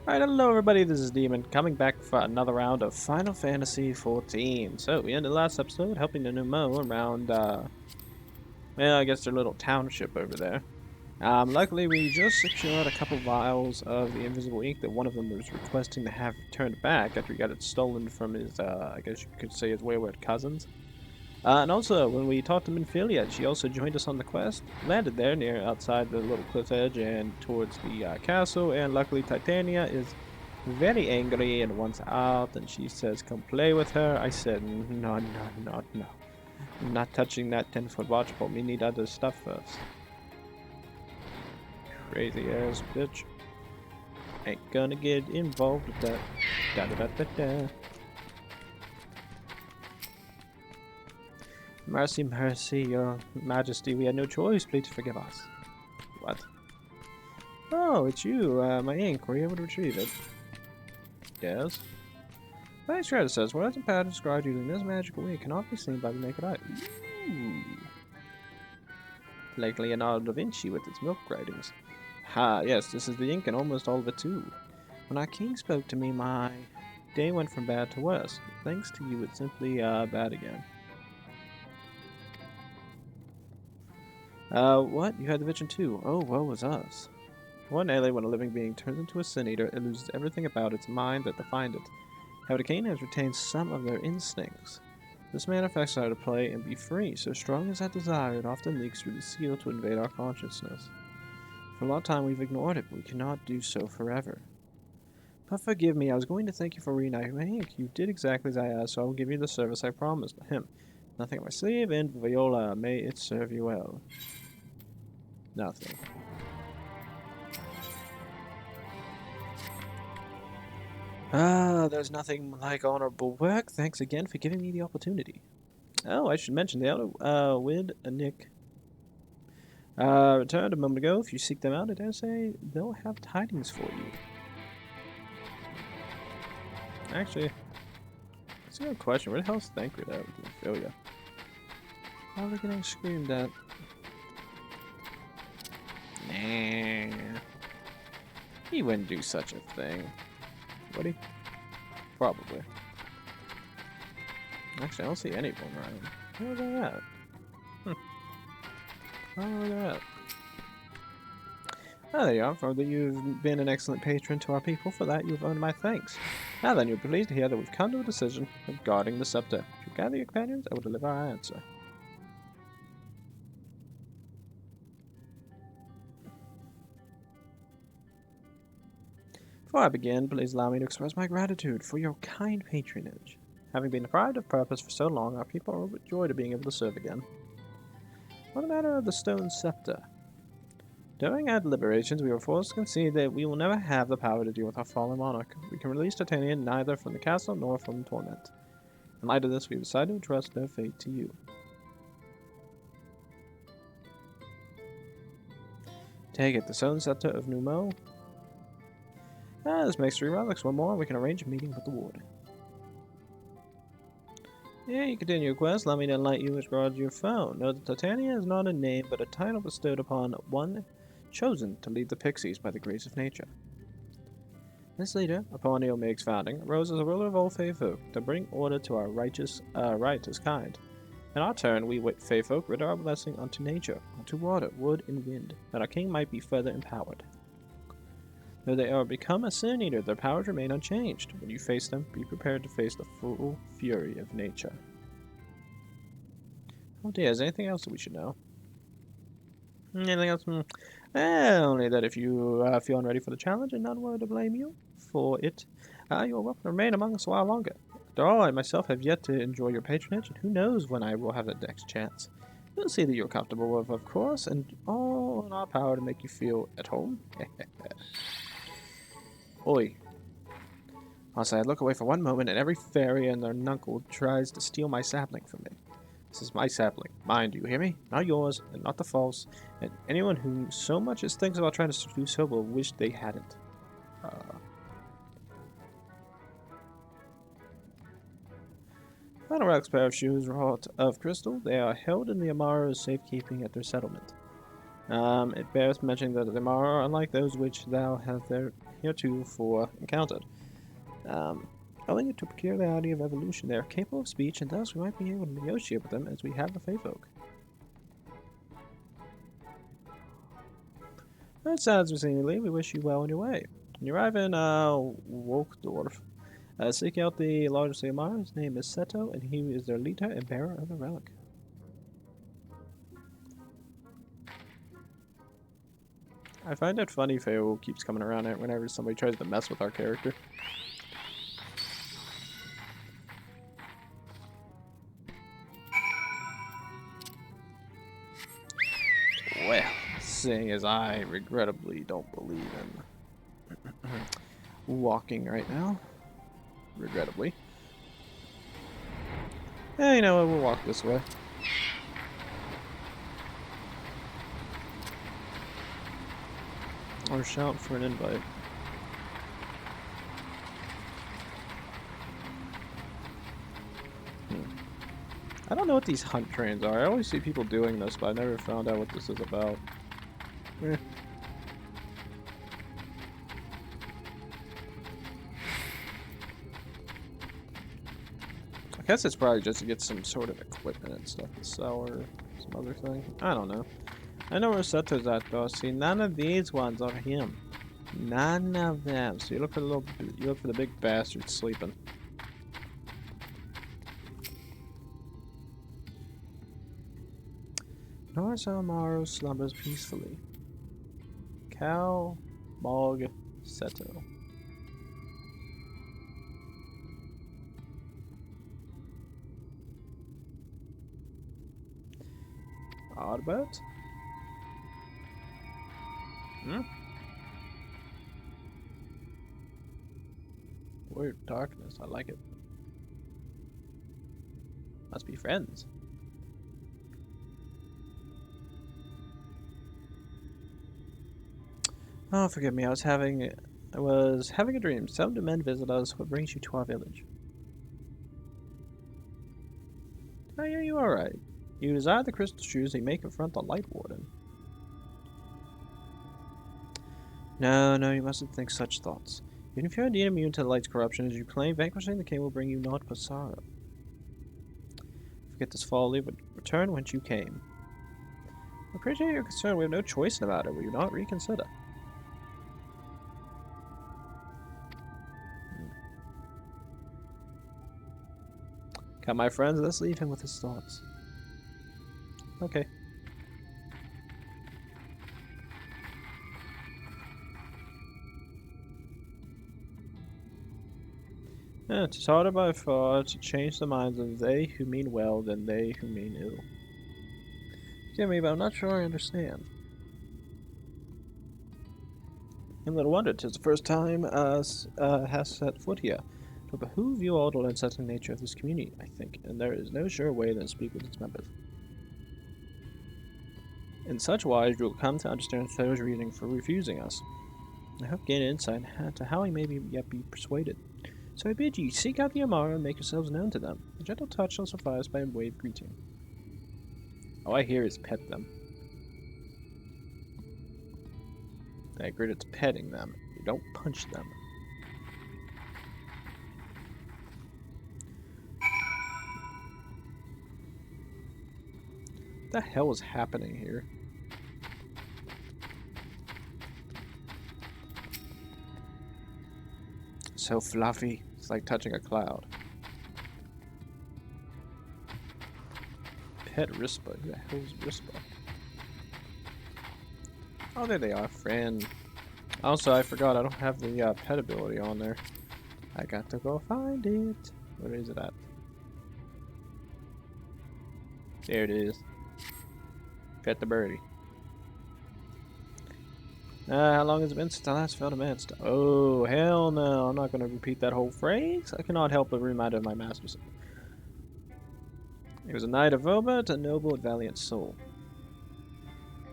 Alright, hello everybody, this is Demon, coming back for another round of Final Fantasy XIV. So, we ended the last episode helping the Numo around, well, I guess their little township over there. Luckily, we just secured a couple vials of the invisible ink that one of them was requesting to have returned back after he got it stolen from his, I guess you could say his wayward cousins. And also, when we talked to Minfilia, she also joined us on the quest, landed there near outside the little cliff edge and towards the castle, and luckily Titania is very angry and wants out, and she says, come play with her. I said, no, no, no, no. I'm not touching that 10-foot watch pole. We need other stuff first. Crazy ass bitch. Ain't gonna get involved with that. Da da da da da. Mercy, mercy, your majesty, we had no choice. Please forgive us. What? Oh, it's you, my ink. Were you able to retrieve it? Yes. Thanks, Shredder says, words and patterns described using this magical ink cannot be seen by the naked eye. Ooh. Like Leonardo da Vinci with its milk writings. Ha, yes, this is the ink and almost all of it too. When our king spoke to me, my day went from bad to worse. Thanks to you, it's simply, bad again. What? You had the vision too? Oh, woe was us. One alien, when a living being turns into a sin eater, it loses everything about its mind that defined it. However, Cain has retained some of their instincts. This manifests how to play and be free. So strong as that desire, it often leaks through the seal to invade our consciousness. For a long time we've ignored it, but we cannot do so forever. But forgive me, I was going to thank you for reuniting my ink. You did exactly as I asked, so I will give you the service I promised. Him. Nothing on my sleeve, and Viola, may it serve you well. Nothing. There's nothing like honorable work. Thanks again for giving me the opportunity. Oh, I should mention, the Elder Wid and Nick returned a moment ago. If you seek them out, I dare say they'll have tidings for you. Actually, that's a good question. Where the hell's Thancred at with Ophelia? How are they getting screamed at? Nah. He wouldn't do such a thing. Would he? Probably. Actually, I don't see any of them around. Where are they at? Oh, look at that. Oh, there you are. For that you've been an excellent patron to our people. For that, you've earned my thanks. Now then, you'll be pleased to hear that we've come to a decision regarding the scepter. If you gather your companions, I will deliver our answer. Before I begin, please allow me to express my gratitude for your kind patronage. Having been deprived of purpose for so long, our people are overjoyed at being able to serve again. On the matter of the stone scepter. During our deliberations, we were forced to concede that we will never have the power to deal with our fallen monarch. We can release Titania neither from the castle nor from torment. In light of this, we decided to entrust their fate to you. Take it, the stone scepter of Numo. This makes 3 relics. One more, and we can arrange a meeting with the warden. Yeah, you continue your quest. Allow me to enlighten you as regards your foe. Know that Titania is not a name, but a title bestowed upon one chosen to lead the pixies by the grace of nature. This leader, upon Eomig's founding, arose as a ruler of all Fey folk to bring order to our riotous kind. In our turn, we Fey folk rid our blessing unto nature, unto water, wood, and wind, that our king might be further empowered. Though they are become a sin eater, their powers remain unchanged. When you face them, be prepared to face the full fury of nature. Oh dear, is there anything else that we should know? Anything else? Only that if you feel unready for the challenge and none were to blame you for it, you are welcome to remain among us a while longer. After all, I myself have yet to enjoy your patronage, and who knows when I will have the next chance. We'll see that you're comfortable with, of course, and all in our power to make you feel at home. Oi. Also, I look away for one moment, and every fairy and their nuncle tries to steal my sapling from me. This is my sapling. Mine, do you hear me? Not yours, and not the false. And anyone who so much as thinks about trying to do so will wish they hadn't. Final Rock's pair of shoes wrought of crystal. They are held in the Amaro's safekeeping at their settlement. It bears mentioning that the Amaro are unlike those which thou hast heretofore encountered. Owing to peculiarity of evolution, they are capable of speech, and thus we might be able to negotiate with them as we have the Fey folk. That sounds seemingly. We wish you well on your way. When you arrive in Wokdorf, seek out the largest Amaro. His name is Seto, and he is their leader and bearer of the relic. I find it funny Feo keeps coming around it whenever somebody tries to mess with our character. Well, seeing as I regrettably don't believe in walking right now, regrettably. Yeah, you know what, we'll walk this way. Or shout for an invite. I don't know what these hunt trains are. I always see people doing this, but I never found out what this is about. Eh. I guess it's probably just to get some sort of equipment and stuff to sell or some other thing. I don't know. I know where Seto's at though. See, none of these ones are him. None of them. So you look for the big bastard sleeping. North Amaro slumbers peacefully. Cal, Mog, Seto. Oddbet? Hmm? Weird darkness, I like it. Must be friends. Oh, forgive me, I was having a dream. Some men visit us. What brings you to our village? Oh, yeah, you are right. You desire the crystal shoes, they may confront the Light Warden. No, no, you mustn't think such thoughts. Even if you're indeed immune to the light's corruption, as you claim, vanquishing the king will bring you naught but sorrow. Forget this folly, but return whence you came. I appreciate your concern. We have no choice in the matter. Will you not reconsider? Come, my friends, let's leave him with his thoughts. Okay. Yeah, 'tis harder by far to change the minds of they who mean well than they who mean ill. Forgive me, but I'm not sure I understand. And little wonder, 'tis the first time has set foot here. It will behoove you all to learn such the nature of this community, I think, and there is no sure way than to speak with its members. In such wise, you will come to understand Theo's reasoning for refusing us. I hope gain insight into how he may yet be persuaded. So I bid you seek out the Amaro and make yourselves known to them. A gentle touch shall suffice by way of greeting. All I hear is pet them. I agree it's petting them. You don't punch them. What the hell is happening here? So fluffy. It's like touching a cloud. Pet Rispa. Who the hell's Rispa? Oh, there they are. Friend. Also, I forgot I don't have the pet ability on there. I got to go find it. Where is it at? There it is. Pet the birdie. How long has it been since I last felt a man? Oh, hell no. I'm not going to repeat that whole phrase. I cannot help but be reminded of my master's. He was a knight of Robert, a noble and valiant soul.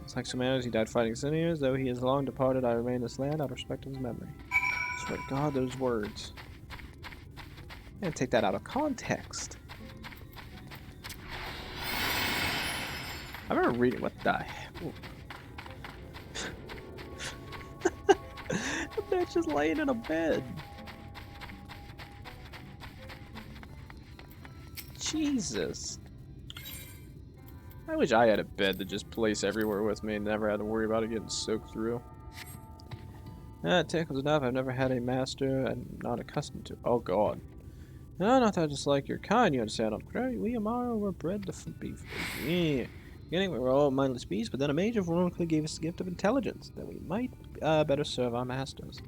It's like some manners, he died fighting sinners. Though he is long departed, I remain in this land out of respect of his memory. I swear to God, those words. I'm going to take that out of context. I remember reading, what the hell? That It's just laying in a bed. Jesus. I wish I had a bed to just place everywhere with me and never had to worry about it getting soaked through. That tickles enough. I've never had a master and not accustomed to. Oh god. No, not that I dislike your kind, you understand. On contrary, we Amaro were bred to be free. Beginning, we were all mindless beasts, but then a mage of Rourke gave us the gift of intelligence, that we might better serve our masters.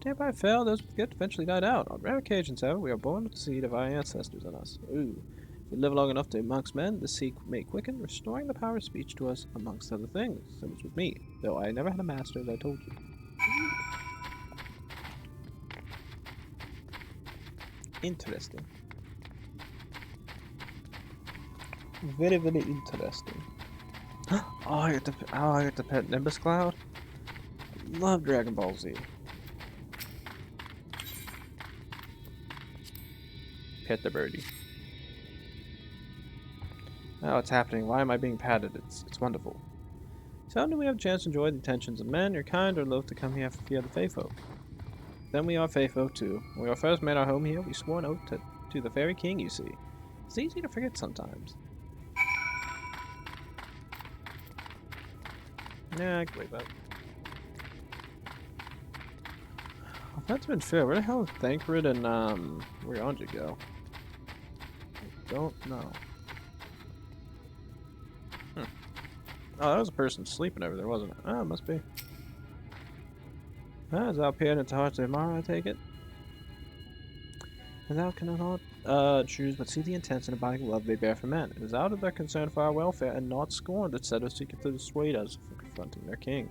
Thereby fell, those with the gift eventually died out. On rare occasions, however, we are born with the seed of our ancestors in us. Ooh. If we live long enough to amongst men, the seed may quicken, restoring the power of speech to us, amongst other things. So it was with me, though I never had a master, as I told you. Interesting. Very, very interesting. I get to pet Nimbus Cloud. Love Dragon Ball Z. Pet the birdie. Oh, it's happening. Why am I being patted? It's wonderful. So do we have a chance to enjoy the attentions of men? Your kind are loath to come here for fear of the Fae folk. Then we are Fae folk too. When we first made our home here, we swore an oath to the Fairy King, you see. It's easy to forget sometimes. Yeah, I can believe that. If that's been fair, where the hell is Thancred and, where on you go? I don't know. Oh, that was a person sleeping over there, wasn't it? Oh, it must be. Ah, is thou peered into hearts of Amaro, I take it? And thou cannot choose but see the intense and abiding love they bear for men. It is out of their concern for our welfare and not scorn that set us seek to dissuade us from confronting their king.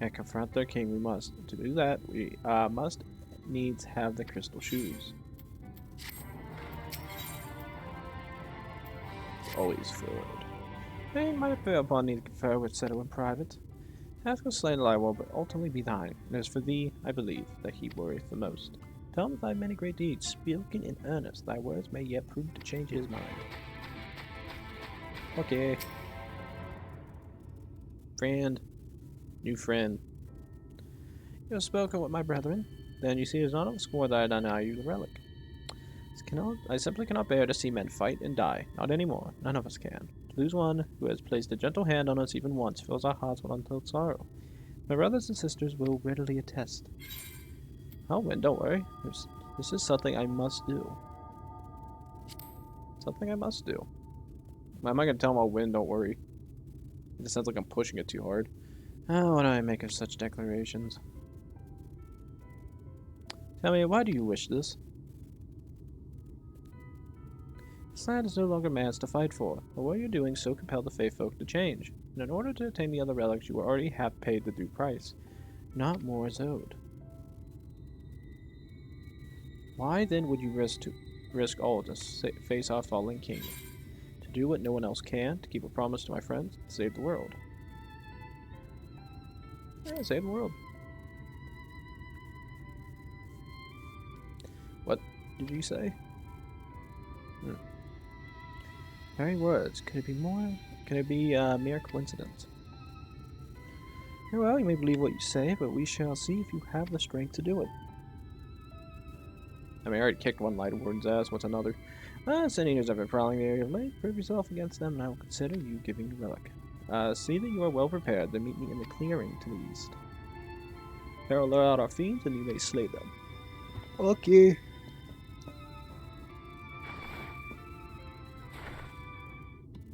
And confront their king we must. To do that, we must needs have the crystal shoes. Always forward. They might appear upon thee to confer with Seto in private. Hath was slain thy will, but ultimately be thine. And as for thee, I believe that he worrieth the most. Tell him of thy many great deeds, spoken in earnest, thy words may yet prove to change his mind. Okay. Friend. New friend. You have spoken with my brethren. Then you see it is not of a score that I deny you the relic. I simply cannot bear to see men fight and die. Not anymore. None of us can. To lose one who has placed a gentle hand on us even once fills our hearts with untold sorrow. My brothers and sisters will readily attest. I'll win, don't worry. This is something I must do. Something I must do. Am I going to tell him I'll win, don't worry? It sounds like I'm pushing it too hard. Oh, what do I make of such declarations? Tell me, why do you wish this? This land is no longer man's to fight for, but what you're doing so compelled the Fae folk to change. And in order to attain the other relics, you already have paid the due price. Not more is owed. Why then would you risk all to face our fallen king? To do what no one else can, to keep a promise to my friends, to save the world. Yeah, save the world. What did you say? Very words. Could it be more? Could it be mere coincidence? Very well, you may believe what you say, but we shall see if you have the strength to do it. I mean, I already kicked one light warden's ass. What's another? Sin-eaters have been prowling the area of late. Prove yourself against them, and I will consider you giving the relic. See that you are well prepared. Then meet me in the clearing to the east. There will lure out our fiends, and you may slay them. Okay.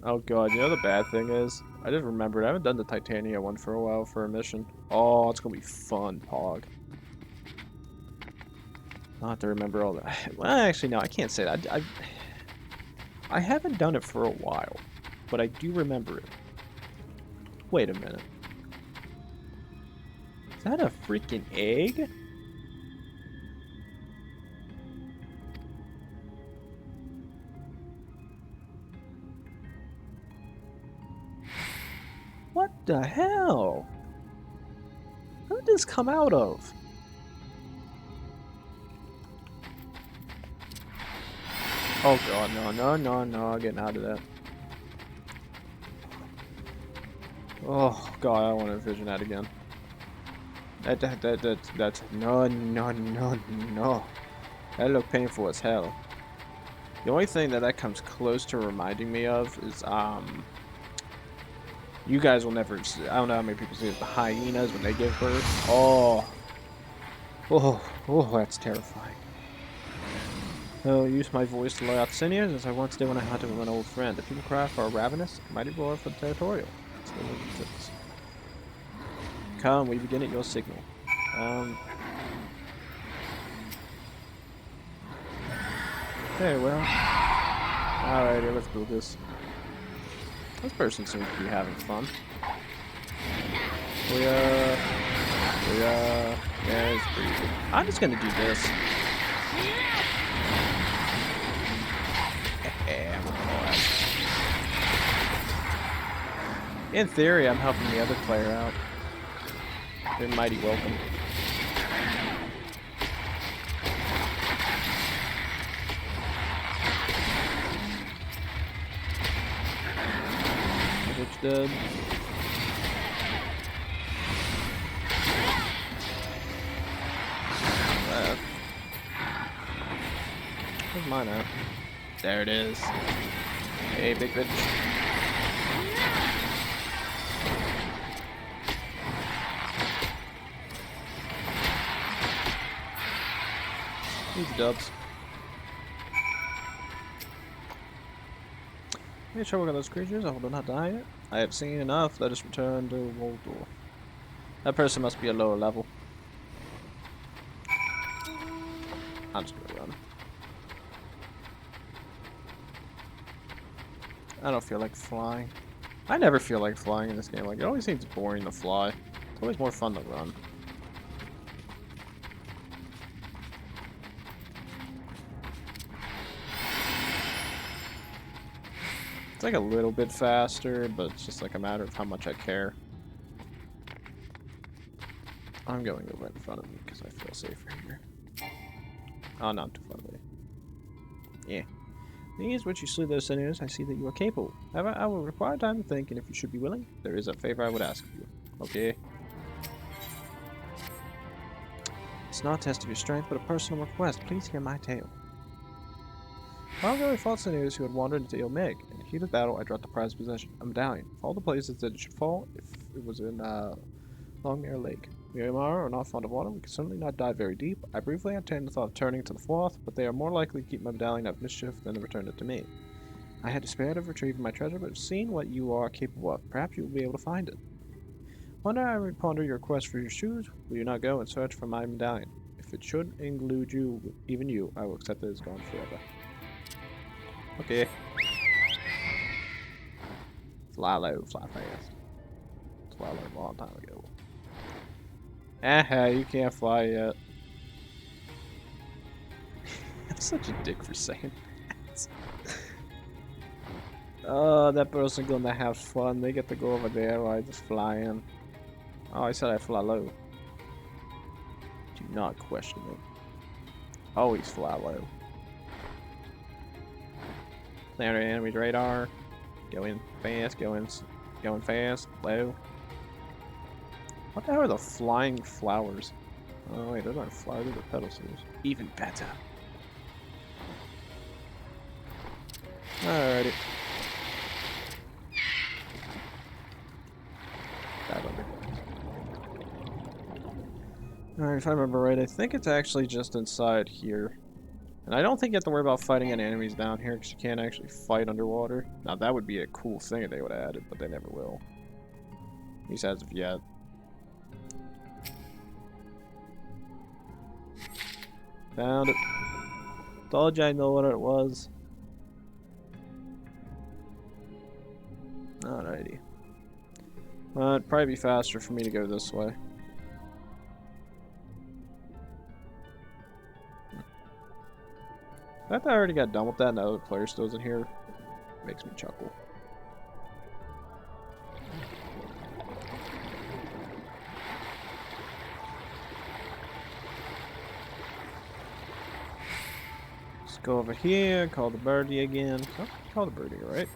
Oh god, you know the bad thing is? I just remembered, I haven't done the Titania one for a while for a mission. Oh, it's gonna be fun, Pog. I'll have to remember all that. Well, actually, no, I can't say that. I haven't done it for a while, but I do remember it. Wait a minute. Is that a freaking egg? What the hell? Who did this come out of? Oh god, no, getting out of that. Oh god, I want to envision that again. No, no, no, no. That looked painful as hell. The only thing that comes close to reminding me of is, you guys will never see, I don't know how many people see it, the hyenas when they give birth. Oh, that's terrifying. I'll use my voice to lure out seniors as I once did when I hunted with an old friend. The people cry for a ravenous, mighty roar for the territorial. Come, we begin at your signal. Okay, well. Alrighty, let's do this. This person seems to be having fun. Yeah, it's pretty good. I'm just gonna do this. In theory, I'm helping the other player out. They're mighty welcome. Which dead. Where's mine at? There it is. Hey, big bitch. These dubs. Make sure we got those creatures. I will not die yet. I have seen enough. Let us return to Waldor. That person must be a lower level. I'm just gonna run. I don't feel like flying. I never feel like flying in this game. Like, it always seems boring to fly. It's always more fun to run. It's like a little bit faster, but it's just like a matter of how much I care. I'm going to right in front of me because I feel safer here. Oh, not too far away. Yeah. These which you slew those sinners, I see that you are capable. However, I will require time to think, and if you should be willing, there is a favor I would ask of you. Okay. It's not a test of your strength, but a personal request. Please hear my tale. Long ago, I fought sinners who had wandered into Ilmeg. In the heat of battle, I dropped a prized possession, a medallion. Of all the places that it should fall, if it was in Longmere Lake. We Amaro are not fond of water. We can certainly not dive very deep. I briefly entertained the thought of turning to the Floth, but they are more likely to keep my medallion out of mischief than to return it to me. I had despaired of retrieving my treasure, but seeing what you are capable of, perhaps you will be able to find it. One day I will ponder your quest for your shoes. Will you not go and search for my medallion? If it should include you, even you, I will accept it as gone forever. Okay. Fly low, fly fast. Fly low a long time ago. You can't fly yet. I'm such a dick for saying that. Oh, that person gonna have fun. They get to go over there while I just fly in. Oh, I said I fly low. Do not question me. Always fly low. Clear enemy's radar. Going fast, going fast, low. What the hell are the flying flowers? Oh wait, those aren't flowers, those are petals. Even better. Alrighty. Alright, if I remember right, I think it's actually just inside here. And I don't think you have to worry about fighting any enemies down here, because you can't actually fight underwater. Now that would be a cool thing if they would have added, but they never will. At least as of yet. Found it. Told you I know what it was. Alrighty. Well, it'd probably be faster for me to go this way. The fact that I already got done with that and the other player still isn't here makes me chuckle. Let's go over here, call the birdie again. Oh, call the birdie, right?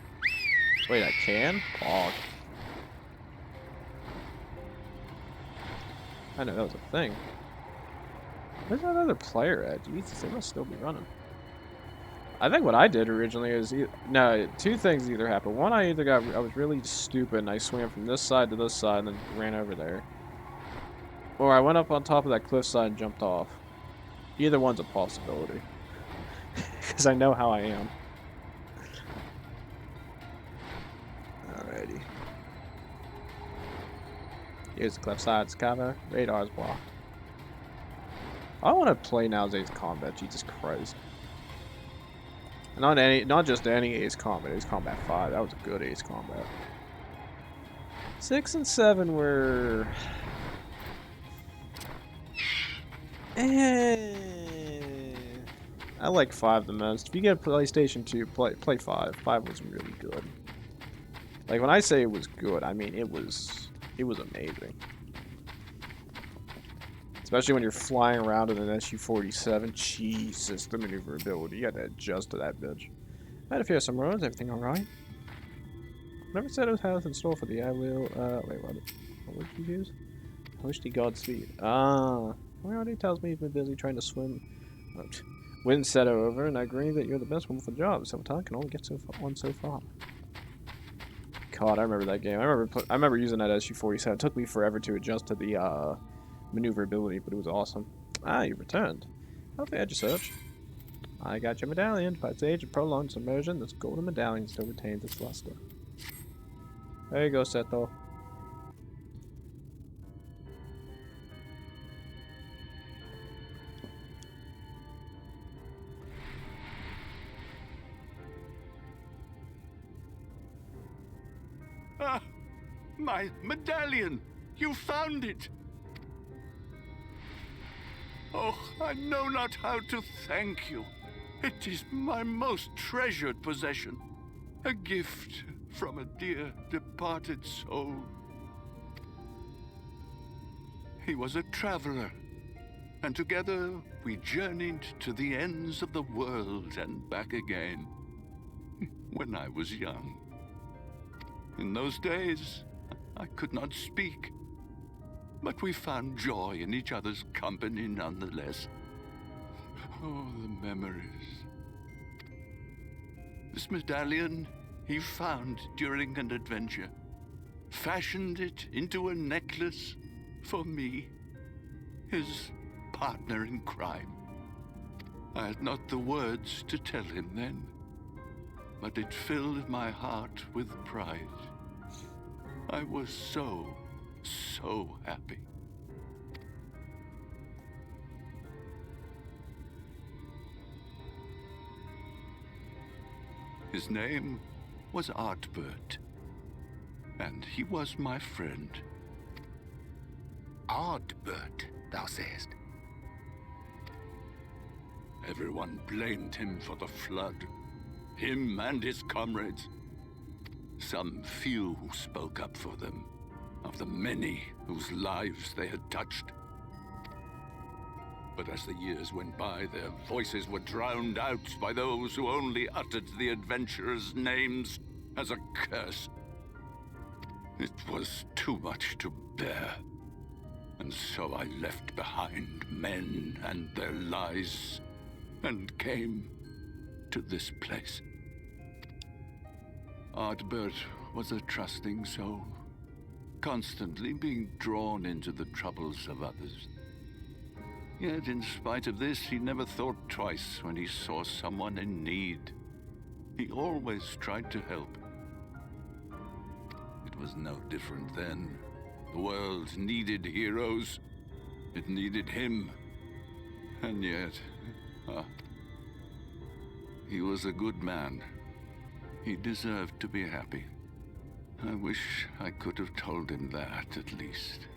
Wait, I can? Pog. I know that was a thing. Where's that other player at? Jesus, they must still be running. I think what I did originally is no, two things either happened. One, I was really stupid and I swam from this side to this side and then ran over there, or I went up on top of that cliffside and jumped off. Either one's a possibility, because I know how I am. Alrighty. Here's the cliffside's cover. Radar's blocked. I want to play now as Ace Combat. Jesus Christ. Not just any Ace Combat. Ace Combat 5. That was a good Ace Combat. 6 and 7 were. I like 5 the most. If you get a PlayStation 2, play 5. 5 was really good. Like when I say it was good, I mean it was amazing. Especially when you're flying around in an SU-47. Jesus, the maneuverability. You had to adjust to that bitch. I had to fear some roads. Everything alright? Never said it was in store for the I will. Wait, what did you use? I wish the Godspeed. Ah. Already tells me he's been busy trying to swim. Wind set over, and I agree that you're the best one for the job. Sometimes can only get so far. God, I remember that game. I remember using that SU-47. It took me forever to adjust to the maneuverability, but it was awesome. Ah, you returned. Hopefully I had your search. I got your medallion. By its age of prolonged submersion, this golden medallion still retains its luster. There you go, Seto. Ah, my medallion! You found it! Oh, I know not how to thank you. It is my most treasured possession. A gift from a dear departed soul. He was a traveler, and together we journeyed to the ends of the world and back again. When I was young. In those days, I could not speak. But we found joy in each other's company nonetheless. Oh, the memories. This medallion he found during an adventure. Fashioned it into a necklace for me, his partner in crime. I had not the words to tell him then, but it filled my heart with pride. I was so happy. His name was Artbert, and he was my friend. Artbert, thou sayest? Everyone blamed him for the flood, him and his comrades. Some few spoke up for them, of the many whose lives they had touched. But as the years went by, their voices were drowned out by those who only uttered the adventurers' names as a curse. It was too much to bear, and so I left behind men and their lies, and came to this place. Artbert was a trusting soul, constantly being drawn into the troubles of others. Yet, in spite of this, he never thought twice when he saw someone in need. He always tried to help. It was no different then. The world needed heroes. It needed him. And yet, he was a good man. He deserved to be happy. I wish I could have told him that, at least.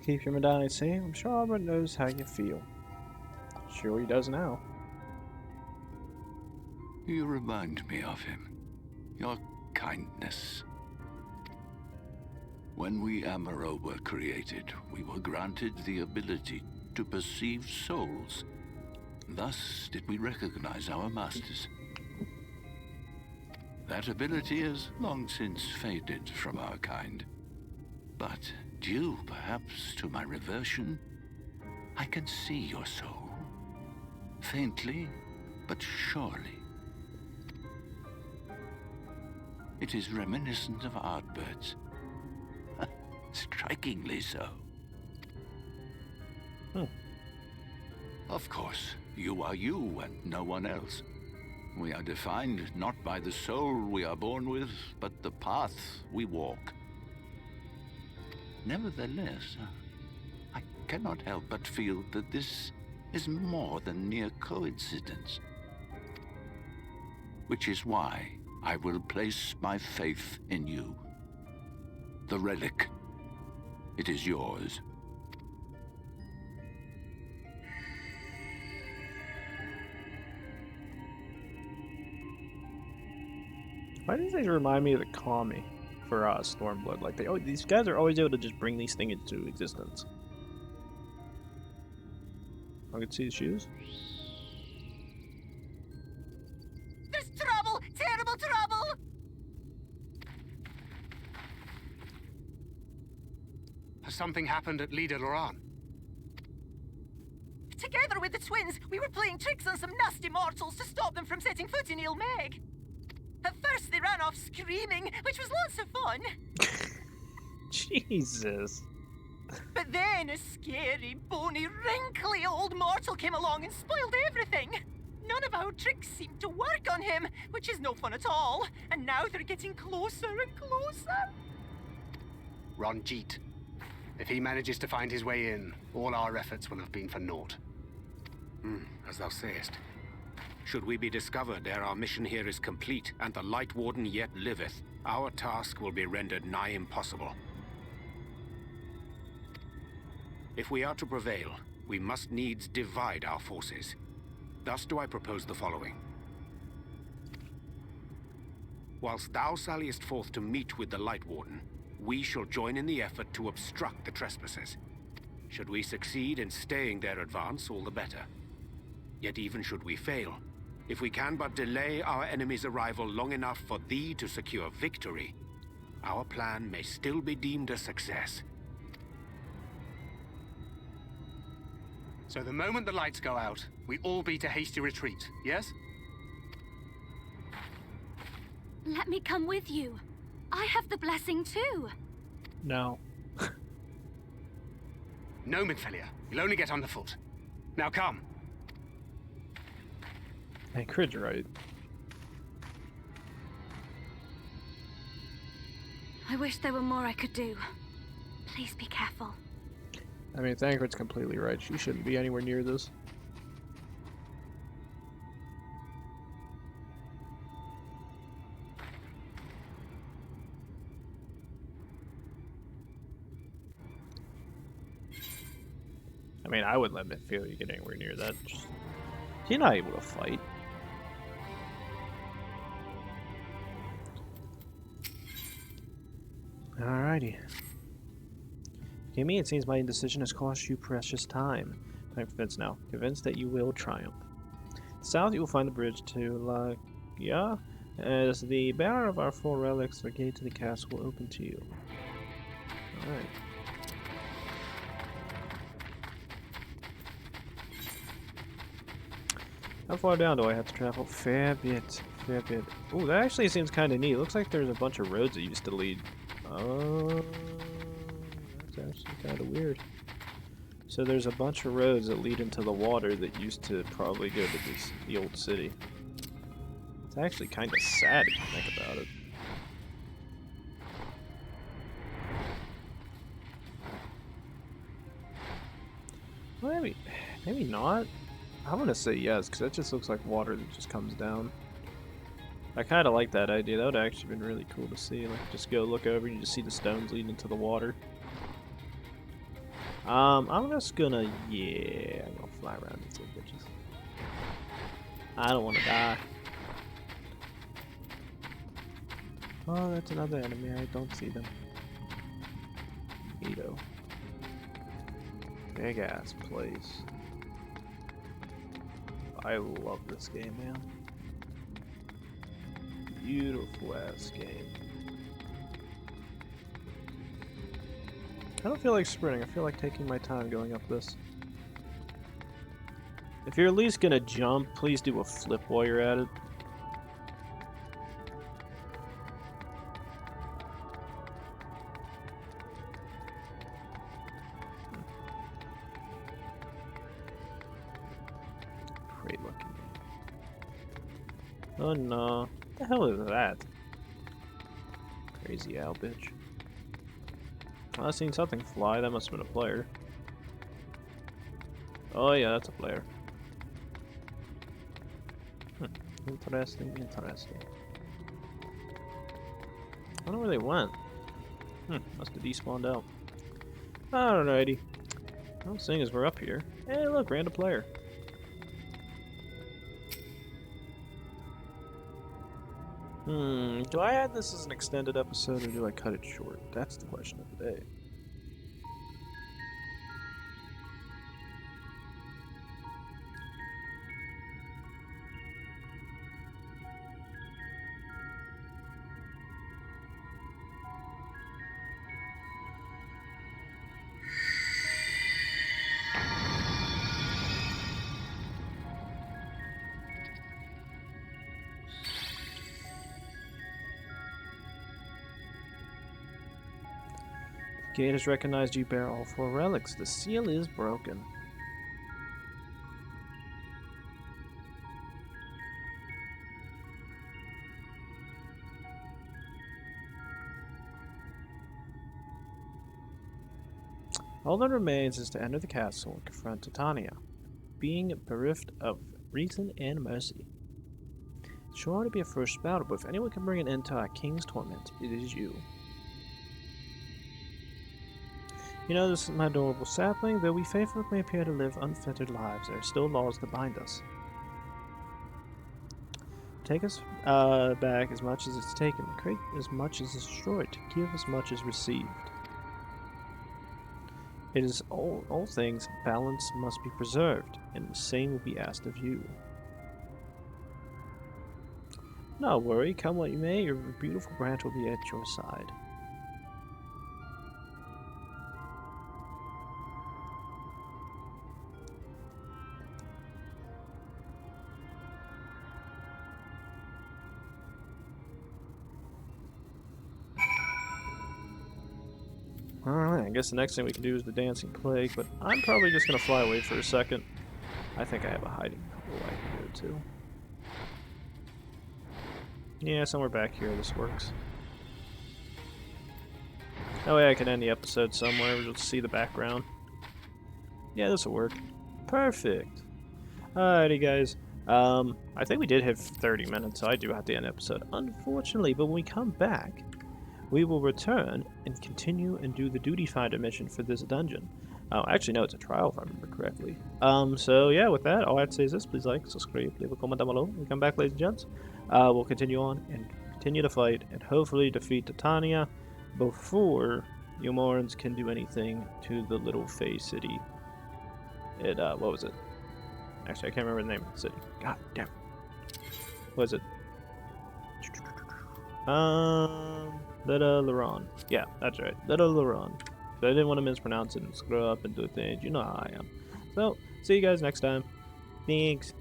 Keep your medallion safe. I'm sure Albert knows how you feel. Sure he does now. You remind me of him. Your kindness. When we Amaro were created, we were granted the ability to perceive souls. Thus did we recognize our masters. That ability has long since faded from our kind. But due, perhaps, to my reversion, I can see your soul. Faintly, but surely. It is reminiscent of Ardbird's. Strikingly so. Of course, you are you and no one else. We are defined not by the soul we are born with, but the path we walk. Nevertheless, I cannot help but feel that this is more than mere coincidence. Which is why I will place my faith in you. The relic. It is yours. Why do these remind me of the Kami for Stormblood? Like these guys are always able to just bring these things into existence. I can see the shoes. There's trouble! Terrible trouble! Has something happened at Lida Loran? Together with the twins, we were playing tricks on some nasty mortals to stop them from setting foot in Ilmeg. At first, they ran off screaming, which was lots of fun. Jesus. But then a scary, bony, wrinkly old mortal came along and spoiled everything. None of our tricks seemed to work on him, which is no fun at all. And now they're getting closer and closer. Ronjeet. If he manages to find his way in, all our efforts will have been for naught. As thou sayest. Should we be discovered ere our mission here is complete, and the Light Warden yet liveth, our task will be rendered nigh impossible. If we are to prevail, we must needs divide our forces. Thus do I propose the following. Whilst thou salliest forth to meet with the Light Warden, we shall join in the effort to obstruct the trespassers. Should we succeed in staying their advance, all the better. Yet even should we fail, if we can but delay our enemy's arrival long enough for thee to secure victory, our plan may still be deemed a success. So the moment the lights go out, we all beat a hasty retreat, yes? Let me come with you. I have the blessing too. No. No, Midfelia. You'll only get underfoot. Now come. Hey, Crid's right. I wish there were more I could do. Please be careful. I mean, Thancred's completely right. She shouldn't be anywhere near this. I mean, I wouldn't let Midfield get anywhere near that. He's not able to fight. Alrighty. Gimme, it seems my indecision has cost you precious time. I'm convinced now. Convinced that you will triumph. South, you will find the bridge to La Gia. As the bearer of our four relics, the gate to the castle will open to you. Alright. How far down do I have to travel? Fair bit. Fair bit. Ooh, that actually seems kind of neat. Looks like there's a bunch of roads that used to lead. Oh, that's actually kind of weird. So there's a bunch of roads that lead into the water that used to probably go to the old city. It's actually kind of sad if you think about it. Well, maybe not. I'm gonna say yes, because that just looks like water that just comes down. I kind of like that idea. That would actually been really cool to see. Like, just go look over and you just see the stones leading to the water. I'm just gonna, yeah, I'm gonna fly around these little bitches. I don't want to die. Oh, that's another enemy. I don't see them. Neato. Big ass place. I love this game, man. Beautiful ass game. I don't feel like sprinting, I feel like taking my time going up this. If you're at least gonna jump, please do a flip while you're at it. Great looking game. Oh no. What the hell is that? Crazy owl bitch. Oh, I seen something fly, that must have been a player. Oh yeah, that's a player. Interesting, interesting. I don't know where they went. Must have despawned out. Alrighty. Well, seeing as we're up here. Hey, look, random player. Do I add this as an extended episode or do I cut it short? That's the question of the day. The gate has recognized you bear all 4 relics. The seal is broken. All that remains is to enter the castle and confront Titania, being bereft of reason and mercy. It's sure to be a first battle, but if anyone can bring an end to our king's torment, it is you. You know, this is my adorable sapling. Though we faithful may appear to live unfettered lives, there are still laws that bind us. Take us back as much as it's taken, create as much as is destroyed, give as much as received. It is all things, balance must be preserved, and the same will be asked of you. No worry, come what you may, your beautiful branch will be at your side. Alright, I guess the next thing we can do is the Dancing Plague, but I'm probably just going to fly away for a second. I think I have a hiding hole I can go to. Yeah, somewhere back here this works. That way I can end the episode somewhere, we'll just see the background. Yeah, this will work. Perfect! Alrighty guys, I think we did hit 30 minutes, so I do have to end the episode. Unfortunately, but when we come back, we will return and continue and do the Duty Finder mission for this dungeon. Oh, actually, no, it's a trial if I remember correctly. So yeah, with that, all I have to say is this. Please like, subscribe, leave a comment down below. We come back, ladies and gents. We'll continue on and continue to fight and hopefully defeat Titania before the Eorzeans can do anything to the little Fey city. What was it? Actually, I can't remember the name of the city. God damn. What is it? Little Laron. Yeah, that's right. Little Laron. So I didn't want to mispronounce it and screw up and do things. You know how I am. So, see you guys next time. Thanks.